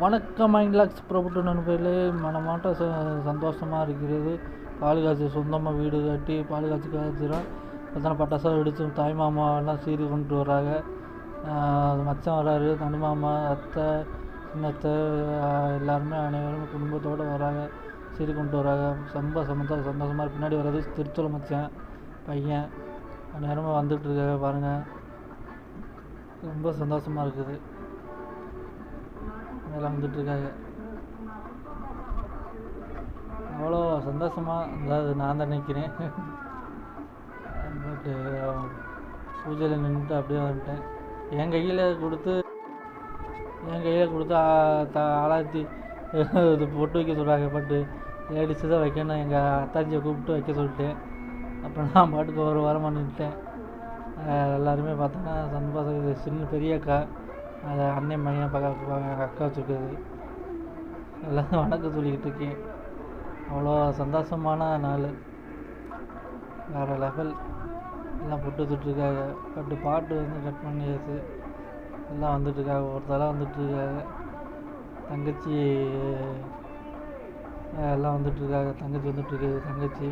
வணக்கம் மைண்ட்லாக்ஸ் பிரபுட்டு நண்பர்களே, மனமாட்ட சந்தோஷமாக இருக்கிறது. பாலுகாட்சி சொந்தமாக வீடு கட்டி பாலுகாட்சி காய்ச்சிடும். எத்தனை பட்டாசாக வெடித்து தாய்மாமாவெல்லாம் சீரி கொண்டு வராங்க. மச்சான் வராரு, தனி மாமா, அத்தை, சின்னத்தை, எல்லாருமே அனைவரும் குடும்பத்தோடு வராங்க, சீரி கொண்டு வராங்க. ரொம்ப சந்தோஷமாக. பின்னாடி வர்றது திருச்சூர் மச்சான் பையன் அந்நேரமாக வந்துட்டுருக்காங்க பாருங்கள். ரொம்ப சந்தோஷமாக இருக்குது. எல்லாம் வந்துட்டுருக்காங்க. அவ்வளோ சந்தோஷமாக, அதாவது நான் தான் நிற்கிறேன். பட்டு பூஜையில் நின்றுட்டு அப்படியே வந்துட்டேன். என் கையில் கொடுத்து ஆளாத்தி இது பொட்டு வைக்க சொல்கிறாங்க. பட்டு லேடிஸு தான் வைக்கணும். எங்கள் அத்தாச்சியை கூப்பிட்டு வைக்க சொல்லிட்டேன். அப்புறம் நான் பாட்டுக்கு ஒரு வாரமாக நின்றுட்டேன். எல்லாருமே பார்த்தோன்னா சந்தோஷம். சின்ன பெரிய அக்கா, அதை அண்ணன் பையன் எங்கள் அக்கா வச்சுருக்குது. எல்லாம் வணக்கம் சொல்லிக்கிட்டு இருக்கேன். அவ்வளோ சந்தோஷமான நாள், வேறு லெவல். எல்லாம் பொட்டு வச்சுட்ருக்காங்க. பட்டு பாட்டு கட் பண்ணியாச்சு. எல்லாம் வந்துட்டுருக்காங்க, ஒருத்தரெல்லாம் வந்துட்டுருக்காங்க. தங்கச்சி எல்லாம் வந்துட்டுருக்காங்க. தங்கச்சி வந்துட்டுருக்கு.